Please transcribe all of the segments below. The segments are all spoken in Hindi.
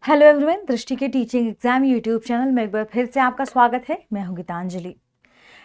हेलो एवरीवन, दृष्टि के टीचिंग एग्जाम यूट्यूब चैनल में एक बार फिर से आपका स्वागत है। मैं हूं गीतांजलि।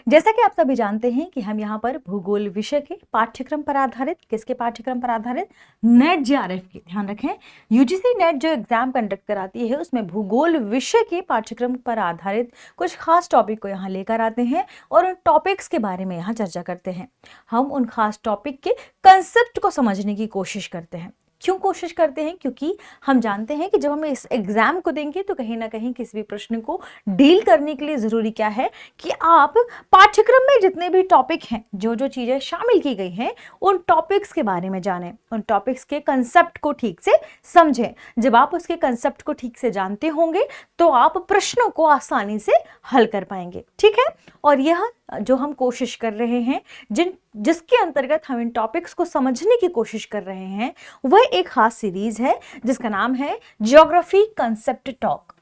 जैसा कि आप सभी जानते हैं कि हम यहाँ पर भूगोल विषय के पाठ्यक्रम पर आधारित, किसके पाठ्यक्रम पर आधारित, नेट जेआरएफ के, ध्यान रखें, यूजीसी नेट जो एग्जाम कंडक्ट कराती है उसमें भूगोल विषय के पाठ्यक्रम पर आधारित कुछ खास टॉपिक को यहाँ लेकर आते हैं और उन टॉपिक्स के बारे में यहाँ चर्चा करते हैं। हम उन खास टॉपिक के कंसेप्ट को समझने की कोशिश करते हैं। क्यों कोशिश करते हैं? क्योंकि हम जानते हैं कि जब हम इस एग्जाम को देंगे तो कहीं ना कहीं किसी भी प्रश्न को डील करने के लिए जरूरी क्या है कि आप पाठ्यक्रम में जितने भी टॉपिक हैं, जो जो चीजें शामिल की गई हैं, उन टॉपिक्स के बारे में जानें, उन टॉपिक्स के कंसेप्ट को ठीक से समझें। जब आप उसके कंसेप्ट को ठीक से जानते होंगे तो आप प्रश्नों को आसानी से हल कर पाएंगे, ठीक है। और यह जो हम कोशिश कर रहे हैं, जिसके अंतर्गत हम इन टॉपिक्स को समझने की कोशिश कर रहे हैं, वह एक खास सीरीज है जिसका नाम है ज्योग्राफी कंसेप्ट टॉक।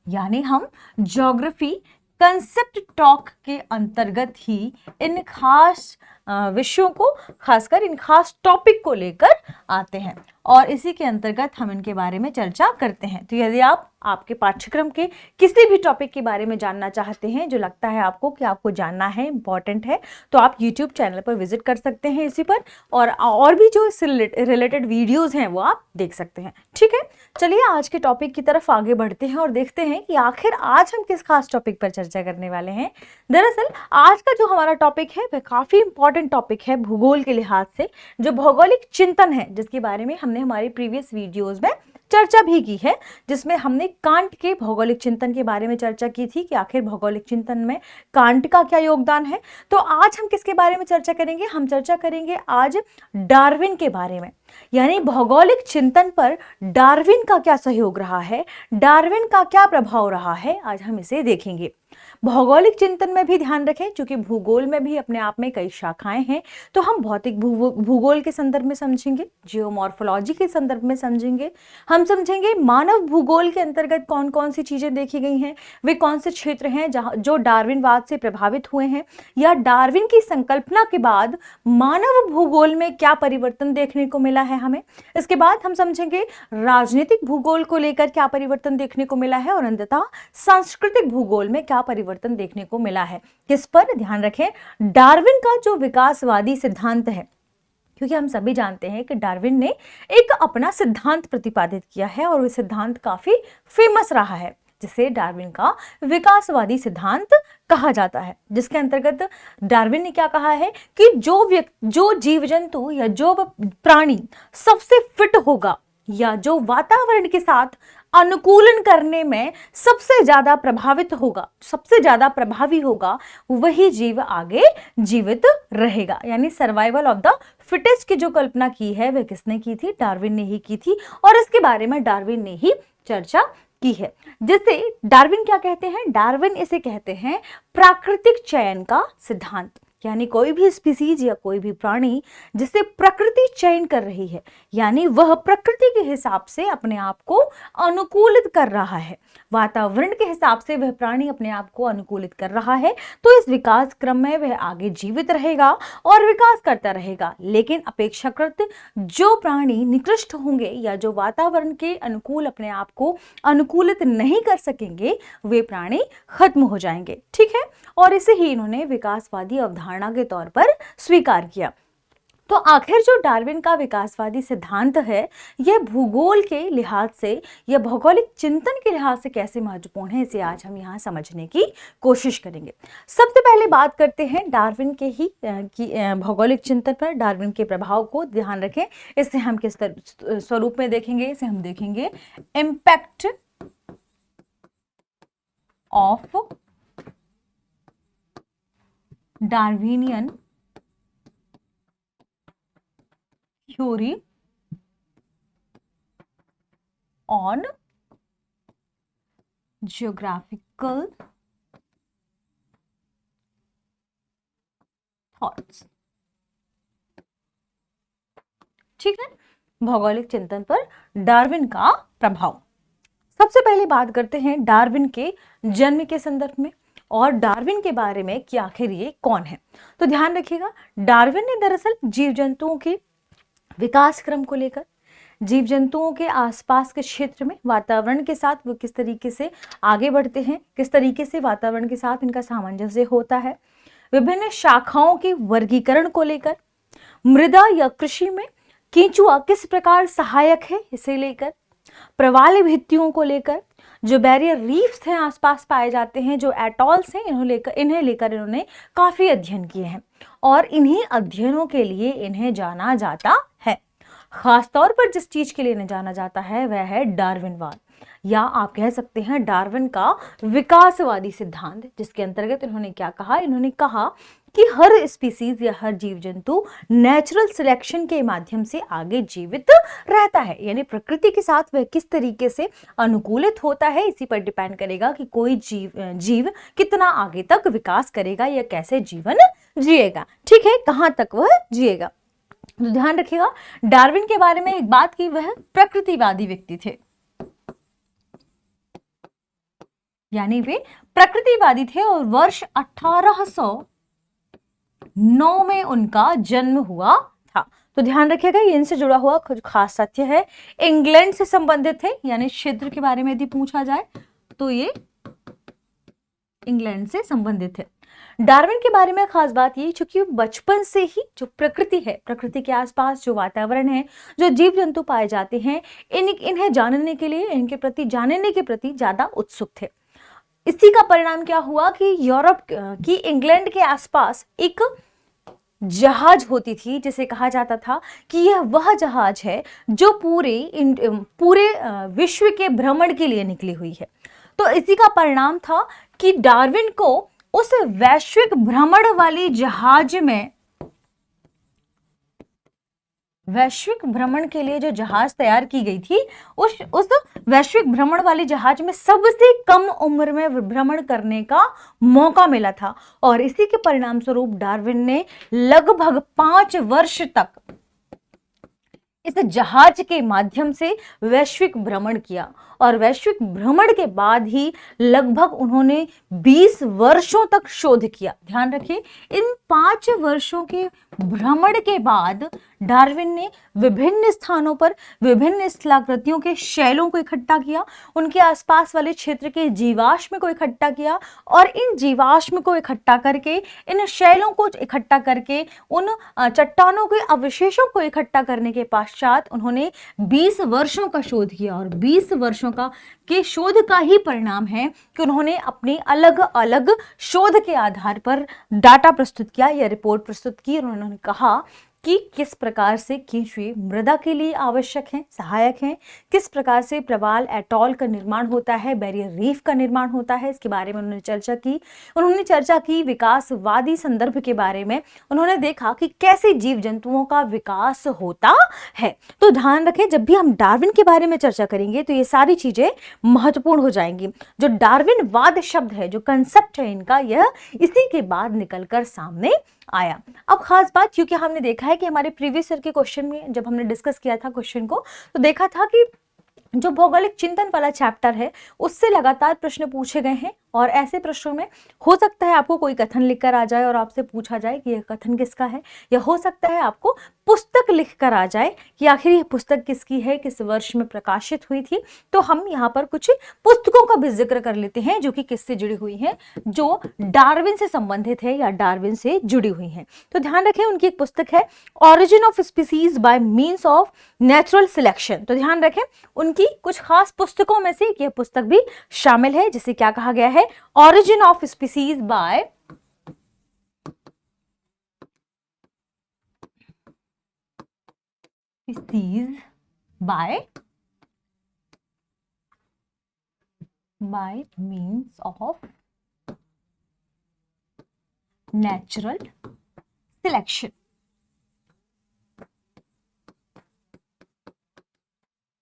यानी हम ज्योग्राफी कंसेप्ट टॉक के अंतर्गत ही इन खास विषयों को, खासकर इन खास टॉपिक को लेकर आते हैं और इसी के अंतर्गत हम इनके बारे में चर्चा करते हैं। तो यदि आप आपके पाठ्यक्रम के किसी भी टॉपिक के बारे में जानना चाहते हैं, जो लगता है आपको कि आपको जानना है, इंपॉर्टेंट है, तो आप यूट्यूब चैनल पर विजिट कर सकते हैं इसी पर, और भी जो इससे रिलेटेड वीडियोस हैं वो आप देख सकते हैं, ठीक है। चलिए आज के टॉपिक की तरफ आगे बढ़ते हैं और देखते हैं कि आखिर आज हम किस खास टॉपिक पर चर्चा करने वाले हैं। दरअसल आज का जो हमारा टॉपिक है वह काफी इंपॉर्टेंट टॉपिक है भूगोल के लिहाज से, जो भौगोलिक चिंतन है, जिसके बारे में हमने हमारी प्रीवियस वीडियोस में चर्चा भी की है, जिसमें हमने कांट के भौगोलिक चिंतन के बारे में चर्चा की थी कि आखिर भौगोलिक चिंतन में कांट का क्या योगदान है। तो आज हम किसके बारे में चर्चा करेंगे? हम चर्चा करेंगे आज डार्विन के बारे में। यानी भौगोलिक चिंतन पर डार्विन का क्या सहयोग रहा है, डार्विन का क्या प्रभाव रहा है, आज हम इसे देखेंगे। भौगोलिक चिंतन में भी ध्यान रखें, क्योंकि भूगोल में भी अपने आप में कई शाखाएं हैं, तो हम भौतिक भूगोल के संदर्भ में समझेंगे, जियोमॉर्फोलॉजी के संदर्भ में समझेंगे, हम समझेंगे मानव भूगोल के अंतर्गत कौन कौन सी चीजें देखी गई हैं, वे कौन से क्षेत्र हैं जहां जो डार्विनवाद से प्रभावित हुए हैं, या डार्विन की संकल्पना के बाद मानव भूगोल में क्या परिवर्तन देखने को मिला है हमें। इसके बाद हम समझेंगे राजनीतिक भूगोल को लेकर क्या परिवर्तन देखने को मिला है, और अंततः सांस्कृतिक भूगोल में क्या परिवर्तन देखने को मिला है। किस पर? ध्यान रखें, डार्विन का जो विकासवादी सिद्धांत है, क्योंकि हम सभी जानते हैं कि डार्विन ने एक अपना सिद्धांत प्रतिपादित किया है और वह सिद्धांत काफी फेमस रहा है, जिसे डार्विन का विकासवादी सिद्धांत कहा जाता है, जिसके अंतर्गत डार्विन ने क्या कहा है कि जो जीव जंतु या जो प्राणी सबसे फिट होगा या जो वातावरण के साथ अनुकूलन करने में सबसे ज्यादा प्रभावित होगा, सबसे ज्यादा प्रभावी होगा, वही जीव आगे जीवित रहेगा। यानी सर्वाइवल ऑफ द फिटेस्ट की जो कल्पना की है वह किसने की थी? डार्विन ने ही की थी, और इसके बारे में डार्विन ने ही चर्चा की है। जिसे डार्विन क्या कहते हैं? डार्विन इसे कहते हैं प्राकृतिक चयन का सिद्धांत। यानी कोई भी स्पीसीज या कोई भी प्राणी जिसे प्रकृति चयन कर रही है, यानी वह प्रकृति के हिसाब से अपने आप को अनुकूलित कर रहा है, वातावरण के हिसाब से वह प्राणी अपने आप को अनुकूलित कर रहा है, तो इस विकास क्रम में वह आगे जीवित रहेगा और विकास करता रहेगा। लेकिन अपेक्षाकृत जो प्राणी निकृष्ट होंगे या जो वातावरण के अनुकूल अपने आप को अनुकूलित नहीं कर सकेंगे, वे प्राणी खत्म हो जाएंगे, ठीक है। और इसे ही इन्होंने विकासवादी अवधारणा के तौर पर स्वीकार किया। तो आखिर जो डार्विन का विकासवादी सिद्धांत है, यह भूगोल के लिहाज से या भौगोलिक चिंतन के लिहाज से कैसे महत्वपूर्ण है, इसे आज हम यहाँ समझने की कोशिश करेंगे। सबसे पहले बात करते हैं डार्विन के ही भौगोलिक चिंतन पर, डार्विन के प्रभाव को ध्यान रखें। इसे हम किस स्वरूप में देखेंगे? इसे हम देखेंगे impact of Darwinian theory on geographical thoughts, ठीक है। भौगोलिक चिंतन पर डार्विन का प्रभाव। सबसे पहले बात करते हैं डार्विन के जन्म के संदर्भ में और डार्विन के बारे में कि आखिर ये कौन है। तो ध्यान रखिएगा, डार्विन ने दरअसल जीव जंतुओं के विकास क्रम को लेकर, जीव जंतुओं के आसपास के क्षेत्र में वातावरण के साथ वो किस तरीके से आगे बढ़ते हैं, किस तरीके से वातावरण के साथ इनका सामंजस्य होता है, विभिन्न शाखाओं के वर्गीकरण को लेकर, मृदा या कृषि में केंचुआ किस प्रकार सहायक है इसे लेकर, प्रवाल भित्तियों को लेकर, जो बैरियर रीफ्स हैं आसपास पाए जाते हैं, जो एटॉल्स हैं, इन्हें लेकर इन्होंने काफी अध्ययन किए हैं और इन्हीं अध्ययनों के लिए इन्हें जाना जाता है। खासतौर पर जिस चीज के लिए इन्हें जाना जाता है वह है डार्विनवाद, या आप कह सकते हैं डार्विन का विकासवादी सिद्धांत, जिसके अंतर्गत इन्होंने क्या कहा, इन्होंने कहा कि हर स्पीसीज या हर जीव जंतु नेचुरल सिलेक्शन के माध्यम से आगे जीवित रहता है, यानी प्रकृति के साथ वह किस तरीके से अनुकूलित होता है इसी पर डिपेंड करेगा कि कोई जीव कितना आगे तक विकास करेगा या कैसे जीवन जिएगा, ठीक है, कहां तक वह जिएगा। तो ध्यान रखिएगा, डार्विन के बारे में एक बात की, वह प्रकृतिवादी व्यक्ति थे, यानी वे प्रकृतिवादी थे और वर्ष 1809 में उनका जन्म हुआ था। तो ध्यान रखिएगा, ये इनसे जुड़ा हुआ कुछ खास तथ्य है। इंग्लैंड से संबंधित थे, यानी क्षेत्र के बारे में यदि पूछा जाए तो ये इंग्लैंड से संबंधित है। डार्विन के बारे में खास बात ये, चूंकि बचपन से ही जो प्रकृति है, प्रकृति के आसपास जो वातावरण है, जो जीव जंतु पाए जाते हैं, इन्हें जानने के लिए, इनके प्रति जानने के प्रति ज्यादा उत्सुक थे। इसी का परिणाम क्या हुआ कि यूरोप की इंग्लैंड के आसपास एक जहाज होती थी, जिसे कहा जाता था कि यह वह जहाज है जो पूरे विश्व के भ्रमण के लिए निकली हुई है। तो इसी का परिणाम था कि डार्विन को उस वैश्विक भ्रमण वाली जहाज में, वैश्विक भ्रमण के लिए जो जहाज तैयार की गई थी, उस वैश्विक भ्रमण वाली जहाज में सबसे कम उम्र में भ्रमण करने का मौका मिला था और इसी के परिणाम स्वरूप डार्विन ने लगभग 5 वर्ष तक इस जहाज के माध्यम से वैश्विक भ्रमण किया और वैश्विक भ्रमण के बाद ही लगभग उन्होंने 20 वर्षों तक शोध किया। ध्यान रखिए, इन 5 वर्षों के भ्रमण के बाद डार्विन ने विभिन्न स्थानों पर विभिन्न स्थलाकृतियों के शैलों को इकट्ठा किया, उनके आसपास वाले क्षेत्र के जीवाश्म को इकट्ठा किया और इन जीवाश्म को इकट्ठा करके, इन शैलों को इकट्ठा करके, उन चट्टानों के अवशेषों को इकट्ठा करने के पश्चात उन्होंने 20 वर्षों का शोध किया और 20 वर्षों के शोध का ही परिणाम है कि उन्होंने अपने अलग अलग शोध के आधार पर डाटा प्रस्तुत किया या रिपोर्ट प्रस्तुत की। उन्होंने कहा कि किस प्रकार से केंचुए मृदा के लिए आवश्यक हैं, सहायक हैं, किस प्रकार से प्रवाल एटॉल का निर्माण होता है, बैरियर रीफ का निर्माण होता है, इसके बारे में उन्होंने चर्चा की। विकासवादी संदर्भ के बारे में उन्होंने देखा कि कैसे जीव जंतुओं का विकास होता है। तो ध्यान रखें, जब भी हम डार्विन के बारे में चर्चा करेंगे तो ये सारी चीजें महत्वपूर्ण हो जाएंगी। जो डार्विनवाद शब्द है, जो कंसेप्ट है इनका, यह इसी के बाद निकलकर सामने आया। अब खास बात, क्योंकि हमने देखा है कि हमारे प्रीवियस ईयर के क्वेश्चन में जब हमने डिस्कस किया था क्वेश्चन को, तो देखा था कि जो भौगोलिक चिंतन वाला चैप्टर है उससे लगातार प्रश्न पूछे गए हैं और ऐसे प्रश्नों में हो सकता है आपको कोई कथन लिखकर आ जाए और आपसे पूछा जाए कि यह कथन किसका है, या हो सकता है आपको पुस्तक लिखकर आ जाए कि आखिर यह पुस्तक किसकी है, किस वर्ष में प्रकाशित हुई थी। तो हम यहाँ पर कुछ पुस्तकों का भी जिक्र कर लेते हैं जो कि किससे जुड़ी हुई हैं, जो डार्विन से संबंधित है या डार्विन से जुड़ी हुई हैं। तो ध्यान रखें, उनकी एक पुस्तक है origin of species bye means of natural selection. तो ध्यान रखें, उनकी कुछ खास पुस्तकों में से यह पुस्तक भी शामिल है, जिसे क्या कहा गया है, origin of species bye means of natural selection।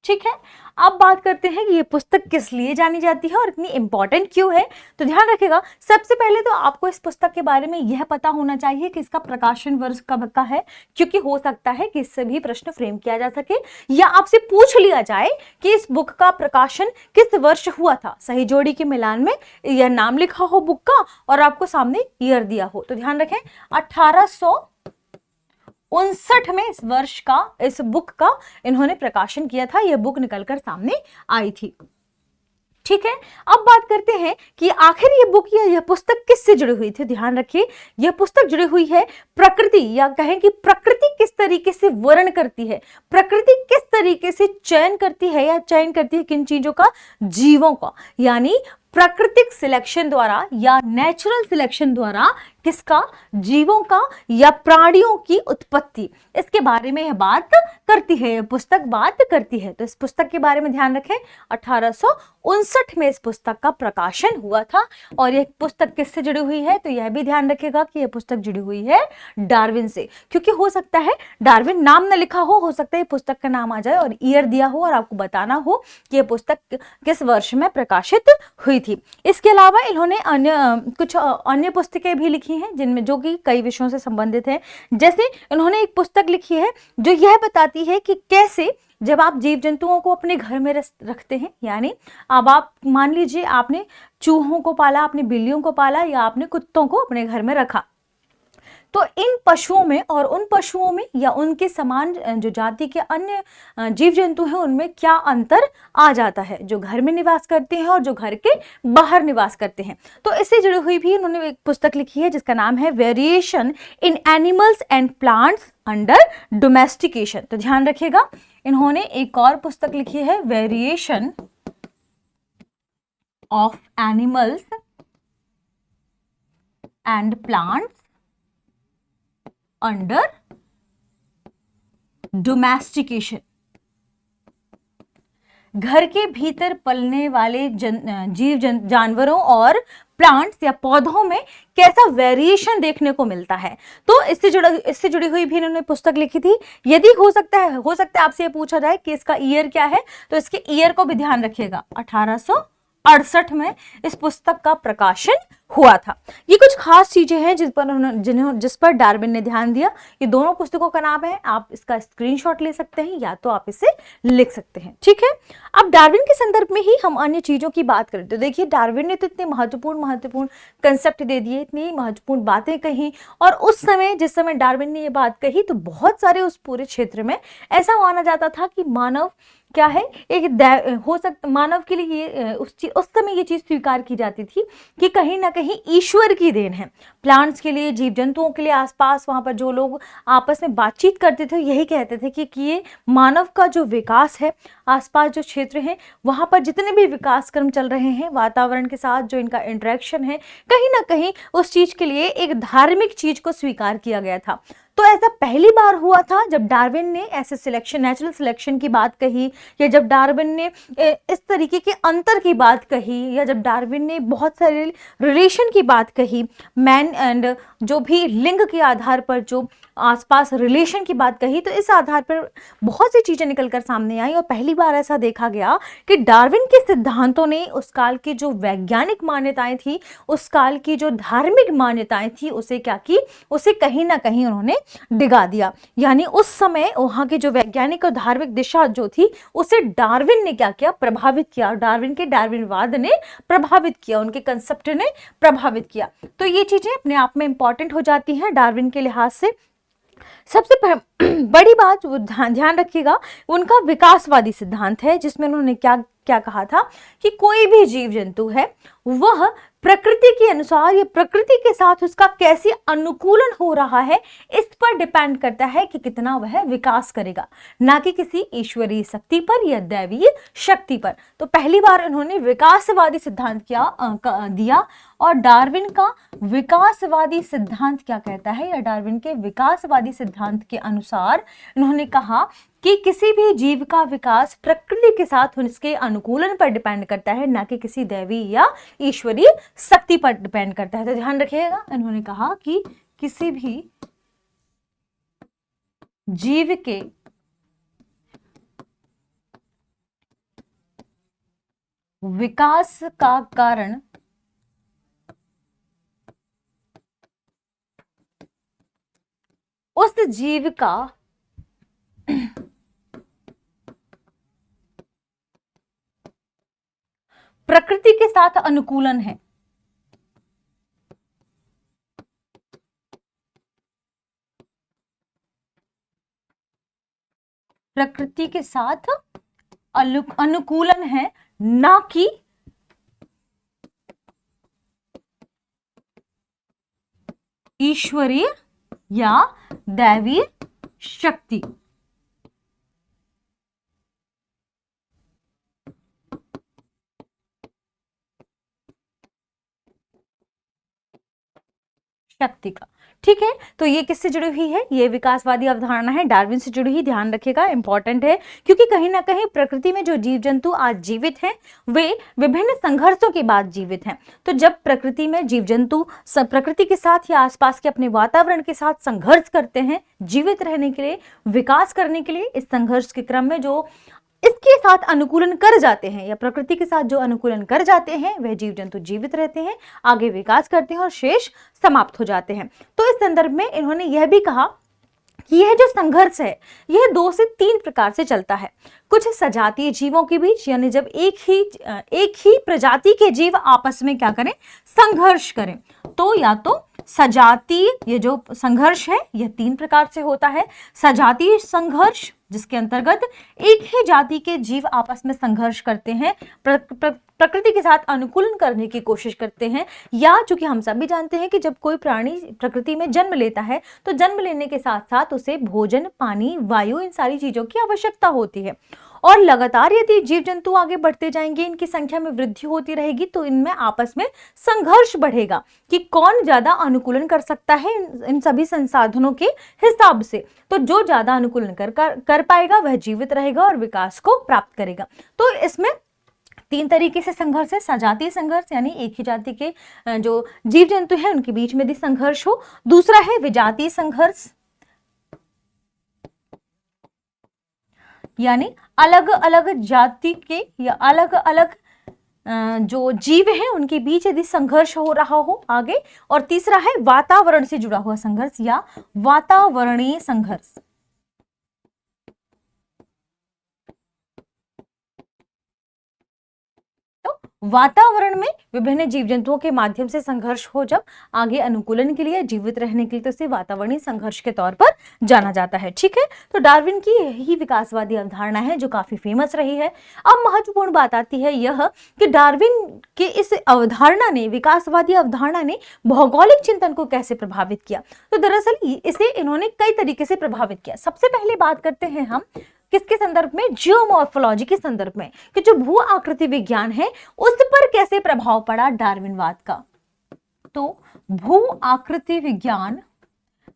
ठीक है, अब बात करते हैं कि ये पुस्तक किस लिए जानी जाती है और इतनी इंपॉर्टेंट क्यों है। तो ध्यान रखिएगा, सबसे पहले तो आपको इस पुस्तक के बारे में यह पता होना चाहिए कि इसका प्रकाशन वर्ष कब का है, क्योंकि हो सकता है कि इससे भी प्रश्न फ्रेम किया जा सके या आपसे पूछ लिया जाए कि इस बुक का प्रकाशन किस वर्ष हुआ था। सही जोड़ी के मिलान में यह नाम लिखा हो बुक का और आपको सामने ईयर दिया हो। तो ध्यान रखें, 1819 1959 में इस वर्ष का, इस बुक का इन्होंने प्रकाशन किया था। यह बुक निकलकर सामने आई थी। ठीक है, अब बात करते हैं कि आखिर ये बुक या यह पुस्तक किससे जुड़ी हुई थी। ध्यान रखिए, यह पुस्तक जुड़ी हुई है प्रकृति, या कहें कि प्रकृति किस तरीके से वर्ण करती है, प्रकृति किस तरीके से चयन करती है या चयन करती है किन चीजों का, जीवों का, यानी प्राकृतिक सिलेक्शन द्वारा या नेचुरल सिलेक्शन द्वारा किसका, जीवों का या प्राणियों की उत्पत्ति, इसके बारे में यह बात करती है, पुस्तक बात करती है। तो इस पुस्तक के बारे में ध्यान रखें, 1859 में इस पुस्तक का प्रकाशन हुआ था। और यह पुस्तक किससे जुड़ी हुई है, तो यह भी ध्यान रखिएगा कि यह पुस्तक जुड़ी हुई है डार्विन से, क्योंकि हो सकता है डार्विन नाम न लिखा हो सकता है पुस्तक का नाम आ जाए और ईयर दिया हो और आपको बताना हो कि यह पुस्तक किस वर्ष में प्रकाशित हुई थी। इसके अलावा इन्होंने कुछ अन्य पुस्तकें भी लिखी हैं जिनमें, जो कि कई विषयों से संबंधित हैं। जैसे इन्होंने एक पुस्तक लिखी है जो यह बताती है कि कैसे जब आप जीव जंतुओं को अपने घर में रखते हैं, यानी अब आप मान लीजिए आपने चूहों को पाला, आपने बिल्लियों को पाला या आपने कुत्तों को अपने घर में रखा, तो इन पशुओं में और उन पशुओं में या उनके समान जो जाति के अन्य जीव जंतु हैं उनमें क्या अंतर आ जाता है, जो घर में निवास करते हैं और जो घर के बाहर निवास करते हैं। तो इससे जुड़ी हुई भी उन्होंने एक पुस्तक लिखी है जिसका नाम है variation in animals and plants under domestication. तो ध्यान रखिएगा, इन्होंने एक और पुस्तक लिखी है variation of animals and plants under domestication. घर के भीतर पलने वाले जानवरों और प्लांट्स या पौधों में कैसा वेरिएशन देखने को मिलता है। तो इससे जुड़ी हुई भी इन्होंने पुस्तक लिखी थी। यदि हो सकता है आपसे ये पूछा जाए कि इसका ईयर क्या है, तो इसके ईयर को भी ध्यान रखिएगा, 1868 में इस पुस्तक का प्रकाशन हुआ था। ये कुछ खास चीजें हैं जिस पर डार्विन ने ध्यान दिया। ये दोनों पुस्तकों का नाम है, आप इसका स्क्रीनशॉट ले सकते हैं या तो आप इसे लिख सकते हैं। ठीक है, अब डार्विन के संदर्भ में ही हम अन्य चीजों की बात करें तो देखिए, डार्विन ने तो इतने महत्वपूर्ण कंसेप्ट दे दिए, इतनी महत्वपूर्ण बातें कही, और उस समय जिस समय डार्विन ने ये बात कही तो बहुत सारे उस पूरे क्षेत्र में ऐसा माना जाता था कि मानव क्या है, एक हो सकता मानव के लिए उस समय ये चीज स्वीकार की जाती थी कि कहीं ना कहीं ईश्वर की देन है। प्लांट्स के लिए, जीव जंतुओं के लिए, आसपास वहां पर जो लोग आपस में बातचीत करते थे यही कहते थे कि ये मानव का जो विकास है, आसपास जो क्षेत्र है वहां पर जितने भी विकास क्रम चल रहे हैं, वातावरण के साथ जो इनका इंटरेक्शन है, कहीं ना कहीं उस चीज के लिए एक धार्मिक चीज को स्वीकार किया गया था। तो ऐसा पहली बार हुआ था जब डार्विन ने ऐसे सिलेक्शन, नेचुरल सिलेक्शन की बात कही, या जब डार्विन ने इस तरीके के अंतर की बात कही, या जब डार्विन ने बहुत सारे रिलेशन की बात कही, मैन एंड जो भी लिंग के आधार पर जो आसपास रिलेशन की बात कही, तो इस आधार पर बहुत सी चीजें निकलकर सामने आई और पहली बार ऐसा देखा गया कि डार्विन के सिद्धांतों ने उस काल की जो वैज्ञानिक मान्यताएं थी, उस काल की जो धार्मिक मान्यताएं थी, उसे क्या की, उसे कहीं ना कहीं उन्होंने डिगा दिया। यानी उस समय वहां की जो वैज्ञानिक और धार्मिक दिशा जो थी उसे डार्विन ने क्या किया, प्रभावित किया। डार्विन के डार्विनवाद ने प्रभावित किया, उनके कंसेप्ट ने प्रभावित किया। तो ये चीजें अपने आप में इंपॉर्टेंट हो जाती हैं डार्विन के लिहाज से। सबसे बड़ी बात ध्यान रखिएगा, उनका विकासवादी सिद्धांत है जिसमें उन्होंने क्या क्या कहा था कि कोई भी जीव जंतु है वह प्रकृति के अनुसार या प्रकृति के साथ उसका कैसे अनुकूलन हो रहा है इस पर डिपेंड करता है कि कितना वह विकास करेगा, ना कि किसी ईश्वरीय शक्ति पर या दैवीय शक्ति पर। तो पहली बार उन्होंने विकासवादी सिद्धांत दिया। और डार्विन का विकासवादी सिद्धांत क्या कहता है, या डार्विन के विकासवादी सिद्धांत के अनुसार उन्होंने कहा कि किसी भी जीव का विकास प्रकृति के साथ उसके अनुकूलन पर डिपेंड करता है, ना कि किसी दैवी या ईश्वरीय शक्ति पर डिपेंड करता है। तो ध्यान रखिएगा, उन्होंने कहा कि किसी भी जीव के विकास का कारण उस जीव का प्रकृति के साथ अनुकूलन है। प्रकृति के साथ अनुकूलन है, ना कि ईश्वरीय या दैवीय शक्ति। शक्ति का, ठीक है। तो ये किससे जुड़ी हुई है? ये विकासवादी अवधारणा है, डार्विन से जुड़ी हुई, ध्यान रखिएगा, इंपॉर्टेंट है, क्योंकि कहीं ना कहीं प्रकृति में जो जीव जंतु आज जीवित हैं वे विभिन्न संघर्षों के बाद जीवित हैं। तो जब प्रकृति में जीव जंतु प्रकृति के साथ या आसपास के अपने वातावरण के साथ संघर्ष करते हैं जीवित रहने के लिए, विकास करने के लिए, इस संघर्ष के क्रम में जो इसके साथ अनुकूलन कर जाते हैं या प्रकृति के साथ जो अनुकूलन कर जाते हैं वह जीव जंतु जीवित रहते हैं, आगे विकास करते हैं और शेष समाप्त हो जाते हैं। तो इस संदर्भ में इन्होंने यह भी कहा कि यह जो संघर्ष है यह 2 से 3 प्रकार से चलता है। कुछ सजातीय जीवों के बीच, यानी जब एक ही प्रजाति के जीव आपस में क्या करें, संघर्ष करें, तो या तो सजातीय ये जो संघर्ष है यह 3 प्रकार से होता है। सजातीय संघर्ष जिसके अंतर्गत एक ही जाति के जीव आपस में संघर्ष करते हैं, प्रकृति के साथ अनुकूलन करने की कोशिश करते हैं, या चूंकि हम सभी जानते हैं कि जब कोई प्राणी प्रकृति में जन्म लेता है तो जन्म लेने के साथ साथ उसे भोजन, पानी, वायु, इन सारी चीजों की आवश्यकता होती है, और लगातार यदि जीव जंतु आगे बढ़ते जाएंगे, इनकी संख्या में वृद्धि होती रहेगी, तो इनमें आपस में संघर्ष बढ़ेगा कि कौन ज्यादा अनुकूलन कर सकता है इन सभी संसाधनों के हिसाब से। तो जो ज्यादा अनुकूलन कर पाएगा वह जीवित रहेगा और विकास को प्राप्त करेगा। तो इसमें 3 तरीके से संघर्ष है। सजातीय संघर्ष यानी एक ही जाति के जो जीव जंतु हैं उनके बीच में भी संघर्ष हो। दूसरा है विजातीय संघर्ष, यानी अलग अलग जाति के या अलग अलग जो जीव हैं उनके बीच यदि संघर्ष हो रहा हो आगे। और तीसरा है वातावरण से जुड़ा हुआ संघर्ष या वातावरणीय संघर्ष। वातावरण में विभिन्न जीव जंतुओं के माध्यम से संघर्ष हो जब आगे अनुकूलन के लिए, जीवित रहने के लिए, तो इसे वातावरणीय संघर्ष के तौर पर जाना जाता है। ठीक है, तो डार्विन की यही विकासवादी अवधारणा है जो काफी फेमस रही है। अब महत्वपूर्ण बात आती है यह कि डार्विन के इस अवधारणा ने, विकासवादी अवधारणा ने भौगोलिक चिंतन को कैसे प्रभावित किया। तो दरअसल इसे इन्होंने कई तरीके से प्रभावित किया। सबसे पहले बात करते हैं हम किसके संदर्भ में, जियोमॉर्फोलॉजी के संदर्भ में, कि जो भू आकृति विज्ञान है उस पर कैसे प्रभाव पड़ा डार्विनवाद का। तो भू आकृति विज्ञान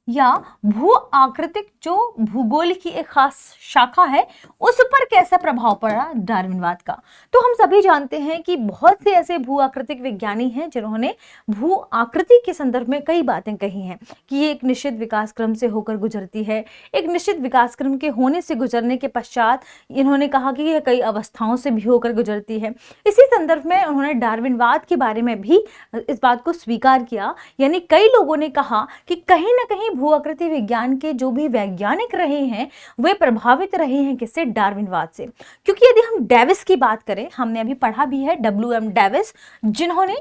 या भू आकृतिक जो भूगोल की एक खास शाखा है उस पर कैसा प्रभाव पड़ा डार्विनवाद का। तो हम सभी जानते हैं कि बहुत से ऐसे भू आकृतिक विज्ञानी हैं जिन्होंने भू आकृति के संदर्भ में कई बातें कही हैं कि ये एक निश्चित विकास क्रम से होकर गुजरती है। एक निश्चित विकास क्रम के होने से गुजरने के पश्चात इन्होंने कहा कि यह कई अवस्थाओं से भी होकर गुजरती है। इसी संदर्भ में उन्होंने डार्विनवाद के बारे में भी इस बात को स्वीकार किया, यानी कई लोगों ने कहा कि कहीं ना कहीं भू आकृति विज्ञान के जो भी वैज्ञानिक रहे हैं वे प्रभावित रहे हैं किससे, डार्विनवाद से। क्योंकि यदि हम डेविस की बात करें, हमने अभी पढ़ा भी है WM डेविस, जिन्होंने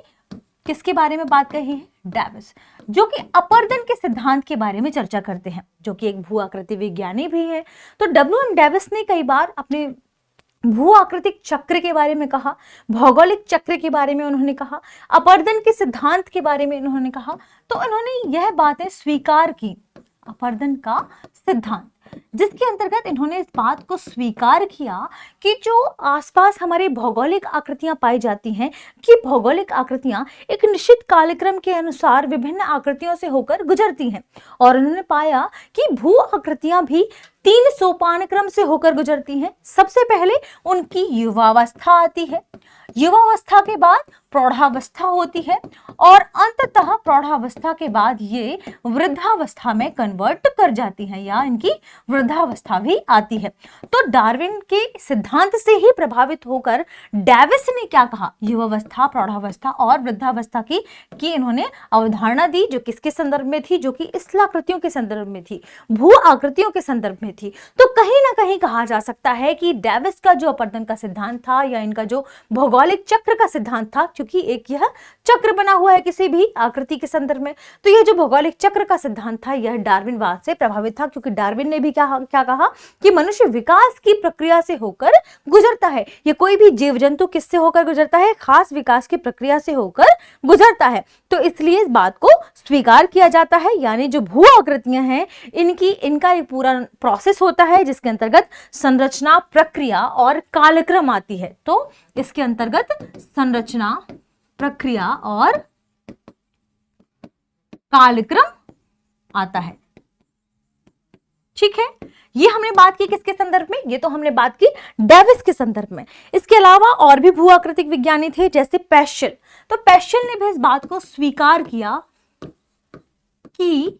किसके बारे में बात कही है, डेविस, जो कि अपर्दन के सिद्धांत के बारे में चर्चा करते हैं, जो कि एक भू आकृति विज्ञानी भी है। तो WM डेविस ने कई बार अपने भू आकृतिक चक्र के बारे में कहा, भौगोलिक चक्र के बारे में उन्होंने कहा, अपर्दन के सिद्धांत के बारे में उन्होंने कहा। तो उन्होंने यह बातें स्वीकार की, अपर्दन का सिद्धांत, जिसके अंतर्गत इन्होंने इस बात को स्वीकार किया कि जो आसपास हमारे भौगोलिक आकृतियां पाई जाती हैं कि भौगोलिक आकृतियां एक निश्चित कालक्रम के अनुसार विभिन्न आकृतियों से होकर गुजरती हैं। और उन्होंने पाया कि भू आकृतियां भी 3 सोपान क्रम से होकर गुजरती हैं। सबसे पहले उनकी युवावस्था आती है, युवावस्था के बाद प्रौढ़ावस्था होती है, और अंततः प्रौढ़ावस्था के बाद ये वृद्धावस्था में कन्वर्ट कर जाती हैं या इनकी वृद्धावस्था भी आती है। तो डार्विन के सिद्धांत से ही प्रभावित होकर डेविस ने क्या कहा, युवावस्था, प्रौढ़ावस्था और वृद्धावस्था की इन्होंने अवधारणा दी, जो किसके संदर्भ में थी, जो कि स्थलाकृतियों के संदर्भ में थी, भू आकृतियों के संदर्भ में थी। थी। तो कहीं ना कहीं कहा जा सकता है कि डेविस का जो अपवर्तन का सिद्धांत था या इनका जो भौगोलिक चक्र का सिद्धांत था, क्योंकि एक यह चक्र बना हुआ है किसी भी आकृति के संदर्भ में, तो यह जो भौगोलिक चक्र का सिद्धांत था यह डार्विनवाद से प्रभावित था, क्योंकि डार्विन ने भी क्या कहा कि मनुष्य विकास की प्रक्रिया से होकर गुजरता है। ये कोई भी जीव जंतु किससे होकर गुजरता है? खास विकास की प्रक्रिया से होकर गुजरता है। तो इसलिए इस बात को स्वीकार किया जाता है, यानी जो भू आकृतियां हैं इनका एक पूरा प्रोसेस होता है जिसके अंतर्गत संरचना, प्रक्रिया और कालक्रम आती है। तो इसके अंतर्गत संरचना, प्रक्रिया और कालक्रम आता है। ठीक है, ये हमने बात की किसके संदर्भ में? ये तो हमने बात की डेविस के संदर्भ में। इसके अलावा और भी भू आकृतिक विज्ञानी थे जैसे पेशल। तो पेशल ने भी इस बात को स्वीकार किया कि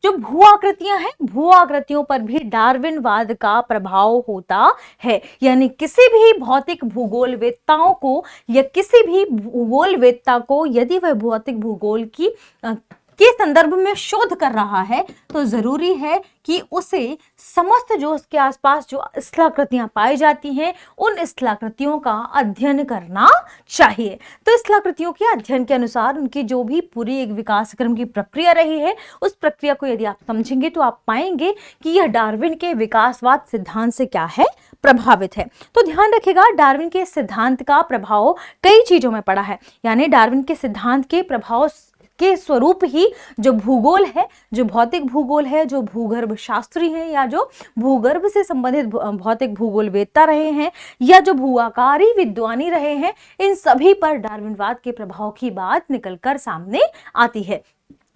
जो भू आकृतियां हैं, भू आकृतियों पर भी डार्विनवाद का प्रभाव होता है, यानी किसी भी भौतिक भूगोलवेत्ताओं को या किसी भी भूगोलवेत्ता को यदि वह भौतिक भूगोल के संदर्भ में शोध कर रहा है तो जरूरी है कि उसे समस्त जो उसके आसपास जो स्थलाकृतियां पाई जाती हैं उन स्थलाकृतियों का अध्ययन करना चाहिए। तो स्थलाकृतियों के अध्ययन के अनुसार उनकी जो भी पूरी एक विकास क्रम की प्रक्रिया रही है उस प्रक्रिया को यदि आप समझेंगे तो आप पाएंगे कि यह डार्विन के विकासवाद सिद्धांत से क्या है? प्रभावित है। तो ध्यान रखिएगा, डार्विन के सिद्धांत का प्रभाव कई चीजों में पड़ा है, यानी डार्विन के सिद्धांत के प्रभाव के स्वरूप ही जो भूगोल है, जो भौतिक भूगोल है, जो भूगर्भ शास्त्री हैं या जो भूगर्भ से संबंधित भौतिक भूगोलवेत्ता रहे हैं या जो भूआकारी विद्वानी रहे हैं, इन सभी पर डार्विनवाद के प्रभाव की बात निकलकर सामने आती है।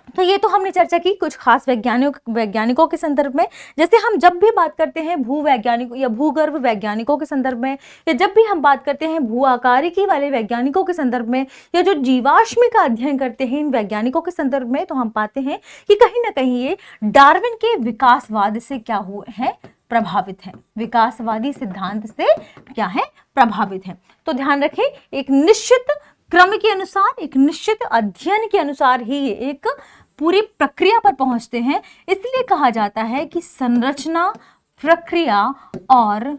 तो ये तो हमने चर्चा की कुछ खास वैज्ञानिकों के संदर्भ में। जैसे हम जब भी बात करते हैं भूवैज्ञानिकों या भूगर्भ वैज्ञानिकों के संदर्भ में, या जब भी हम बात करते हैं भू आकारिकी वाले वैज्ञानिकों के संदर्भ में, या जो जीवाश्म का अध्ययन करते हैं इन वैज्ञानिकों के संदर्भ में, तो हम पाते हैं कि कहीं ना कहीं ये डार्विन के विकासवाद से क्या हुए हैं? प्रभावित है। विकासवादी सिद्धांत से क्या है? प्रभावित है। तो ध्यान रखें, एक निश्चित क्रम के अनुसार, एक निश्चित अध्ययन के अनुसार ही ये एक पूरी प्रक्रिया पर पहुंचते हैं। इसलिए कहा जाता है कि संरचना, प्रक्रिया और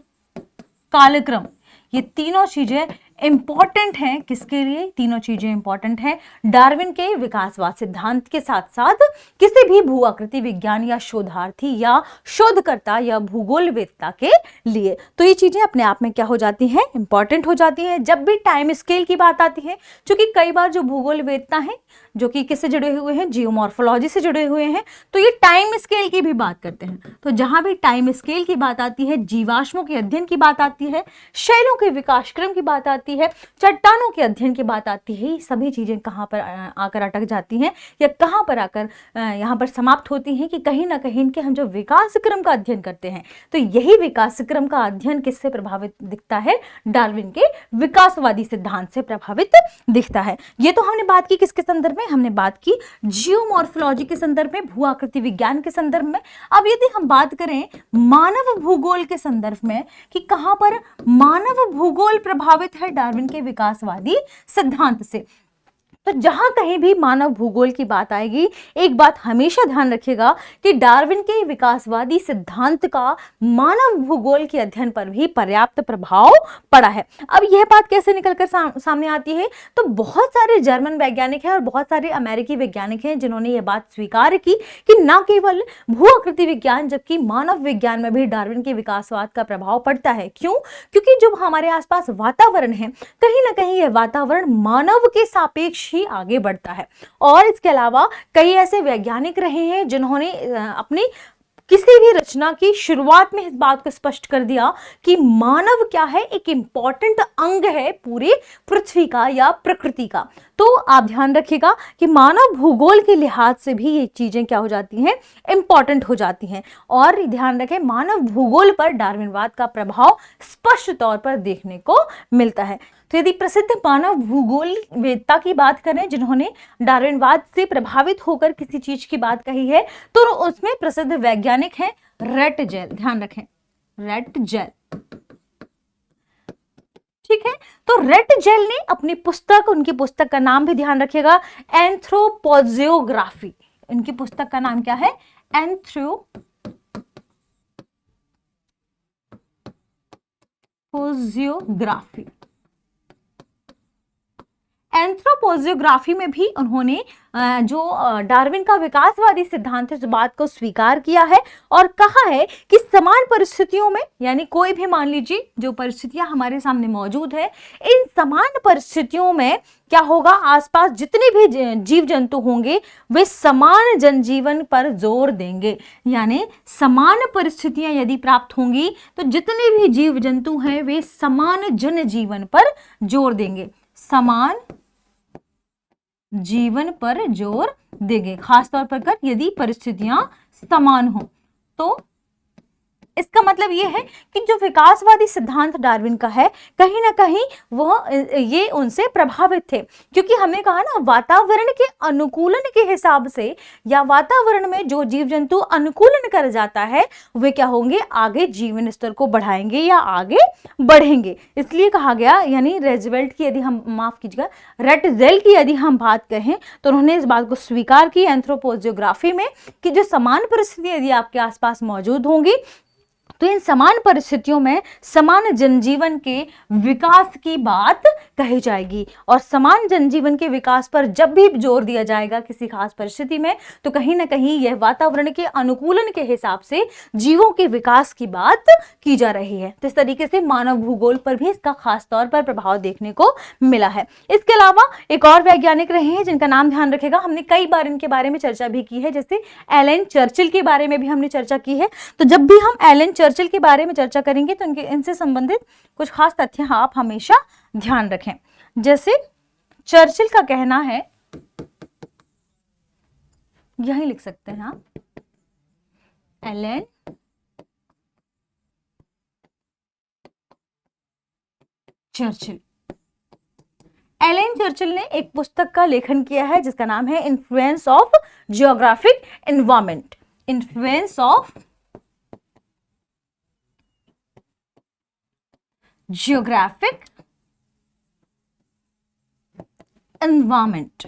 कालक्रम, ये तीनों चीजें इंपॉर्टेंट हैं। किसके लिए तीनों चीजें इंपॉर्टेंट हैं? डार्विन के विकासवाद सिद्धांत के साथ साथ किसी भी भू आकृति विज्ञान या शोधार्थी या शोधकर्ता या भूगोलवेत्ता के लिए। तो ये चीजें अपने आप में क्या हो जाती हैं? इंपॉर्टेंट हो जाती हैं। जब भी टाइम स्केल की बात आती है, क्योंकि कई बार जो भूगोलवेत्ता हैं जो कि किससे जुड़े हुए हैं? जियोमॉर्फोलॉजी से जुड़े हुए हैं, तो ये टाइम स्केल की भी बात करते हैं। तो जहां भी टाइम स्केल की बात आती है, जीवाश्मों के अध्ययन की बात आती है, शैलों के विकास क्रम की बात आती है, चट्टानों के अध्ययन की बात आती है, सभी चीजें कहां पर आकर अटक जाती हैं या कहां पर आकर यहां पर समाप्त होती हैं कि कहीं ना कहीं इनके हम जो विकास क्रम का अध्ययन करते हैं, तो यही विकास क्रम का अध्ययन किससे प्रभावित दिखता है? डार्विन के विकासवादी सिद्धांत से प्रभावित दिखता है। ये तो हमने बात की किसके संदर्भ में? हमने बात की जियोमॉर्फोलॉजी के संदर्भ में, भू आकृति विज्ञान के संदर्भ में। अब यदि हम बात करें मानव भूगोल के संदर्भ में कि कहां पर मानव भूगोल प्रभावित है डार्विन के विकासवादी सिद्धांत से, तो जहां कहीं भी मानव भूगोल की बात आएगी, एक बात हमेशा ध्यान रखिएगा कि डार्विन के विकासवादी सिद्धांत का मानव भूगोल के अध्ययन पर भी पर्याप्त प्रभाव पड़ा है। अब यह बात कैसे निकलकर सामने आती है? तो बहुत सारे जर्मन वैज्ञानिक हैं और बहुत सारे अमेरिकी वैज्ञानिक हैं जिन्होंने यह बात स्वीकार की कि न केवल भू आकृति विज्ञान जबकि मानव विज्ञान में भी डार्विन के विकासवाद का प्रभाव पड़ता है। क्यों? क्योंकि जो हमारे आसपास वातावरण है, कहीं ना कहीं यह वातावरण मानव के सापेक्ष ही आगे बढ़ता है। और इसके अलावा कई ऐसे वैज्ञानिक रहे हैं जिन्होंने अपनी किसी भी रचना की शुरुआत में इस बात को स्पष्ट कर दिया कि मानव क्या है? एक इंपॉर्टेंट अंग है पूरी पृथ्वी का या प्रकृति का। तो आप ध्यान रखिएगा कि मानव भूगोल के लिहाज से भी ये चीजें क्या हो जाती हैं? इंपॉर्टेंट हो जाती हैं। और ध्यान रखें, मानव भूगोल पर डार्विनवाद का प्रभाव स्पष्ट तौर पर देखने को मिलता है। तो यदि प्रसिद्ध मानव भूगोलवेत्ता की बात करें जिन्होंने डार्विनवाद से प्रभावित होकर किसी चीज की बात कही है, तो उसमें प्रसिद्ध वैज्ञानिक हैं रेटजेल। ध्यान रखें, रेटजेल। ठीक है, तो रेटजेल ने अपनी पुस्तक, उनकी पुस्तक का नाम भी ध्यान रखिएगा, एंथ्रोपोजियोग्राफी। इनकी पुस्तक का नाम क्या है? एंथ्रोपोजियोग्राफी। एंथ्रोपोजियोग्राफी में भी उन्होंने जो डार्विन का विकासवादी सिद्धांत है, इस बात को स्वीकार किया है और कहा है कि समान परिस्थितियों में, यानी कोई भी मान लीजिए जो परिस्थितियां हमारे सामने मौजूद है, इन समान परिस्थितियों में क्या होगा, आसपास जितने भी जीव जंतु होंगे वे समान जनजीवन पर जोर देंगे। यानी समान परिस्थितियां यदि प्राप्त होंगी तो जितने भी जीव जंतु हैं वे समान जनजीवन पर जोर देंगे, समान जीवन पर जोर देंगे, खासतौर पर यदि परिस्थितियां समान हो। तो इसका मतलब यह है कि जो विकासवादी सिद्धांत डार्विन का है, कहीं ना कहीं वह ये उनसे प्रभावित थे, क्योंकि हमने कहा ना वातावरण के अनुकूलन के हिसाब से या वातावरण में जो जीव जंतु अनुकूलन कर जाता है वे क्या होंगे, आगे जीवन स्तर को बढ़ाएंगे या आगे बढ़ेंगे। इसलिए कहा गया, यानी रेजवेल्ट की यदि हम माफ कीजिएगा रेटजेल की यदि हम बात कहें तो उन्होंने इस बात को स्वीकार की एंथ्रोपोजियोग्राफी में कि जो समान परिस्थितियां यदि आपके आसपास मौजूद होंगी तो इन समान परिस्थितियों में समान जनजीवन के विकास की बात कही जाएगी। और समान जनजीवन के विकास पर जब भी जोर दिया जाएगा किसी खास परिस्थिति में, तो कहीं ना कहीं यह वातावरण के अनुकूलन के हिसाब से जीवों के विकास की बात की जा रही है। तो इस तरीके से मानव भूगोल पर भी इसका खास तौर पर प्रभाव देखने को मिला है। इसके अलावा एक और वैज्ञानिक रहे हैं जिनका नाम ध्यान रखेगा, हमने कई बार इनके बारे में चर्चा भी की है, जैसे एलन चर्चिल के बारे में भी हमने चर्चा की है। तो जब भी हम एलन चर्चिल के बारे में चर्चा करेंगे तो इनसे संबंधित कुछ खास तथ्य आप हमेशा ध्यान रखें। जैसे चर्चिल का कहना है, यही लिख सकते हैं आप, एलन चर्चिल। एलन चर्चिल ने एक पुस्तक का लेखन किया है जिसका नाम है influence of geographic environment. Influence of geographic environment.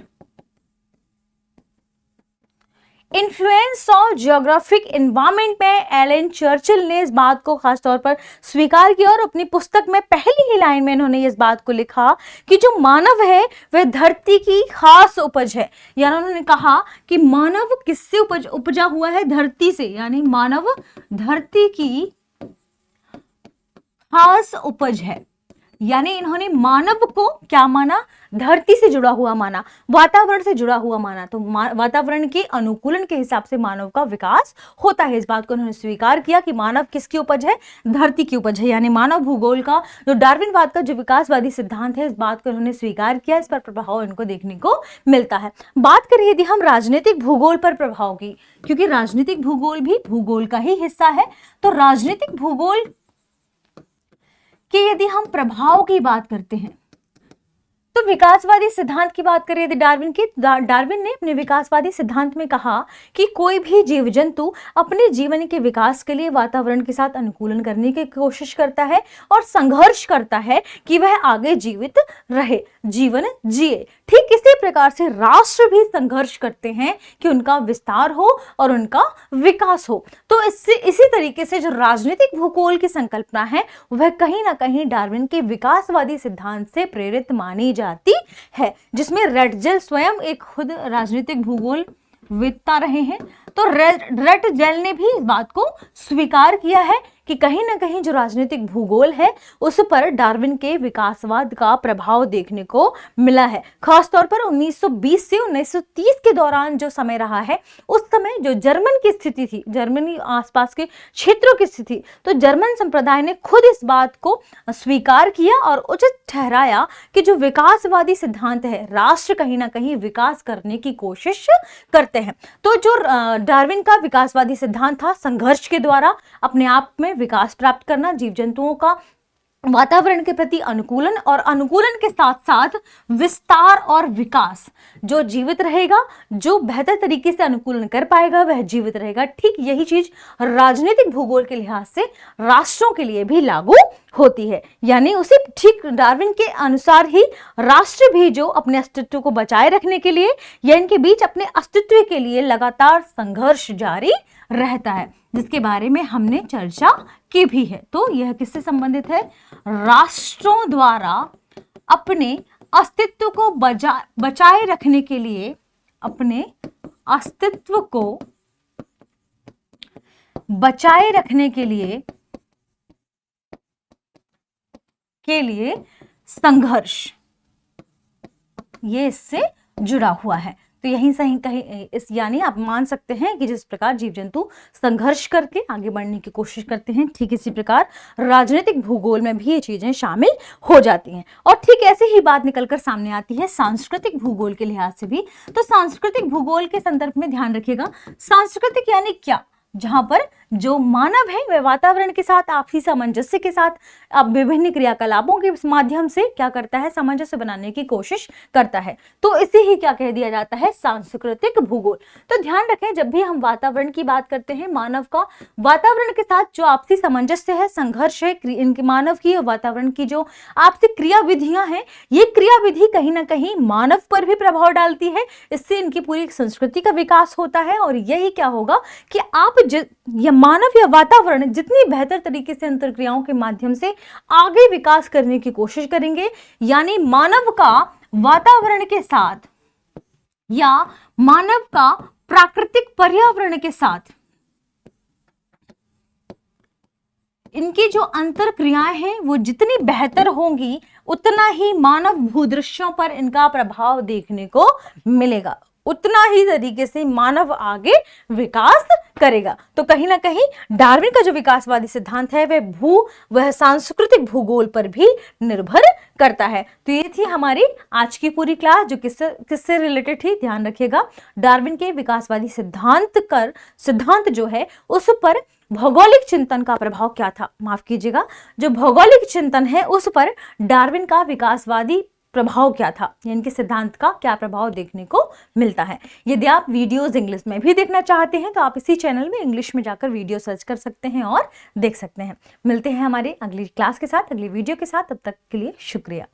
Influence of geographic environment में एलन चर्चिल ने इस बात को खास तौर पर स्वीकार किया और अपनी पुस्तक में पहली ही लाइन में इन्होंने इस बात को लिखा कि जो मानव है वह धरती की खास उपज है। यानी उन्होंने कहा कि मानव किससे उपजा हुआ है, धरती से, यानी मानव धरती की खास उपज है। यानी इन्होंने मानव को क्या माना, धरती से जुड़ा हुआ माना, वातावरण से जुड़ा हुआ माना। तो वातावरण के अनुकूलन के हिसाब से मानव का विकास होता है। इस बात को उन्होंने स्वीकार किया कि मानव किसकी उपज है, धरती की उपज है। यानी मानव भूगोल का जो डार्विनवाद का जो विकासवादी सिद्धांत है, इस बात को उन्होंने स्वीकार किया, इस पर प्रभाव इनको देखने को मिलता है। बात करें यदि हम राजनीतिक भूगोल पर प्रभाव की, क्योंकि राजनीतिक भूगोल भी भूगोल का ही हिस्सा है, तो राजनीतिक भूगोल कि यदि हम प्रभाव की बात करते हैं तो विकासवादी सिद्धांत की बात करें यदि डार्विन ने अपने विकासवादी सिद्धांत में कहा कि कोई भी जीव जंतु अपने जीवन के विकास के लिए वातावरण के साथ अनुकूलन करने की कोशिश करता है और संघर्ष करता है कि वह आगे जीवित रहे, जीवन जिए। ठीक इसी प्रकार से राष्ट्र भी संघर्ष करते हैं कि उनका विस्तार हो और उनका विकास हो। तो इसी तरीके से जो राजनीतिक भूगोल की संकल्पना है वह कहीं ना कहीं डार्विन के विकासवादी सिद्धांत से प्रेरित मानी जाती है, जिसमें रेटजेल स्वयं एक खुद राजनीतिक भूगोल विद्ता रहे हैं। तो रेटजेल ने भी इस बात को स्वीकार किया है कि कहीं ना कहीं जो राजनीतिक भूगोल है उस पर डार्विन के विकासवाद का प्रभाव देखने को मिला है। खासतौर पर 1920 से 1930 के दौरान जो समय रहा है, उस समय जो जर्मन की स्थिति थी, जर्मनी आसपास के क्षेत्रों की स्थिति, तो जर्मन संप्रदाय ने खुद इस बात को स्वीकार किया और उचित ठहराया कि जो विकासवादी सिद्धांत है, राष्ट्र कहीं ना कहीं विकास करने की कोशिश करते हैं। तो जो डार्विन का विकासवादी सिद्धांत था, संघर्ष के द्वारा अपने आप में विकास प्राप्त करना, जीव जंतुओं का वातावरण के प्रति अनुकूलन और अनुकूलन के साथ साथ विस्तार और विकास, जो जीवित रहेगा, जो बेहतर तरीके से अनुकूलन कर पाएगा वह जीवित रहेगा। ठीक यही चीज राजनीतिक भूगोल के लिहाज से राष्ट्रों के लिए भी लागू होती है। यानी उसी ठीक डार्विन के अनुसार ही राष्ट्र भी जो अपने अस्तित्व को बचाए रखने के लिए या इनके बीच अपने अस्तित्व के लिए लगातार संघर्ष जारी रहता है। जिसके बारे में हमने चर्चा की भी है। तो यह किससे संबंधित है? राष्ट्रों द्वारा अपने अस्तित्व को बचाए रखने के लिए, अपने अस्तित्व को बचाए रखने के लिए संघर्ष, ये इससे जुड़ा हुआ है। तो यहीं से कहीं इस यानी आप मान सकते हैं कि जिस प्रकार जीव जंतु संघर्ष करके आगे बढ़ने की कोशिश करते हैं, ठीक इसी प्रकार राजनीतिक भूगोल में भी ये चीजें शामिल हो जाती हैं। और ठीक ऐसे ही बात निकलकर सामने आती है सांस्कृतिक भूगोल के लिहाज से भी। तो सांस्कृतिक भूगोल के संदर्भ में ध्यान रखिएगा, सांस्कृतिक यानी क्या? जहां पर जो मानव है वह वातावरण के साथ आपसी सामंजस्य के साथ अब विभिन्न क्रियाकलापों के माध्यम से क्या करता है? सामंजस्य बनाने की कोशिश करता है। तो इसे ही क्या कह दिया जाता है? सांस्कृतिक भूगोल। तो ध्यान रखें, जब भी हम वातावरण की बात करते हैं, मानव का वातावरण के साथ जो आपसी सामंजस्य है, संघर्ष है, इनके मानव की और वातावरण की जो आपसी क्रियाविधियां हैं, ये क्रियाविधि कहीं ना कहीं मानव पर भी प्रभाव डालती है। इससे इनकी पूरी संस्कृति का विकास होता है। और यही क्या होगा कि आप या मानव या वातावरण जितनी बेहतर तरीके से अंतर्क्रियाओं के माध्यम से आगे विकास करने की कोशिश करेंगे, यानी मानव का वातावरण के साथ या मानव का प्राकृतिक पर्यावरण के साथ इनकी जो अंतर्क्रियाएं हैं वो जितनी बेहतर होंगी, उतना ही मानव भूदृश्यों पर इनका प्रभाव देखने को मिलेगा, उतना ही तरीके से मानव आगे विकास करेगा। तो कहीं ना कहीं डार्विन का जो विकासवादी सिद्धांत है वह सांस्कृतिक भूगोल पर भी निर्भर करता है। तो ये थी हमारी आज की पूरी क्लास, जो किससे रिलेटेड थी, ध्यान रखिएगा। डार्विन के विकासवादी सिद्धांत जो है उस पर भौगोलिक चिंतन का प्रभाव क्या था, माफ कीजिएगा, जो भौगोलिक चिंतन है उस पर डार्विन का विकासवादी प्रभाव क्या था, इनके सिद्धांत का क्या प्रभाव देखने को मिलता है। यदि आप वीडियोस इंग्लिश में भी देखना चाहते हैं तो आप इसी चैनल में इंग्लिश में जाकर वीडियो सर्च कर सकते हैं और देख सकते हैं। मिलते हैं हमारे अगली क्लास के साथ, अगली वीडियो के साथ। तब तक के लिए शुक्रिया।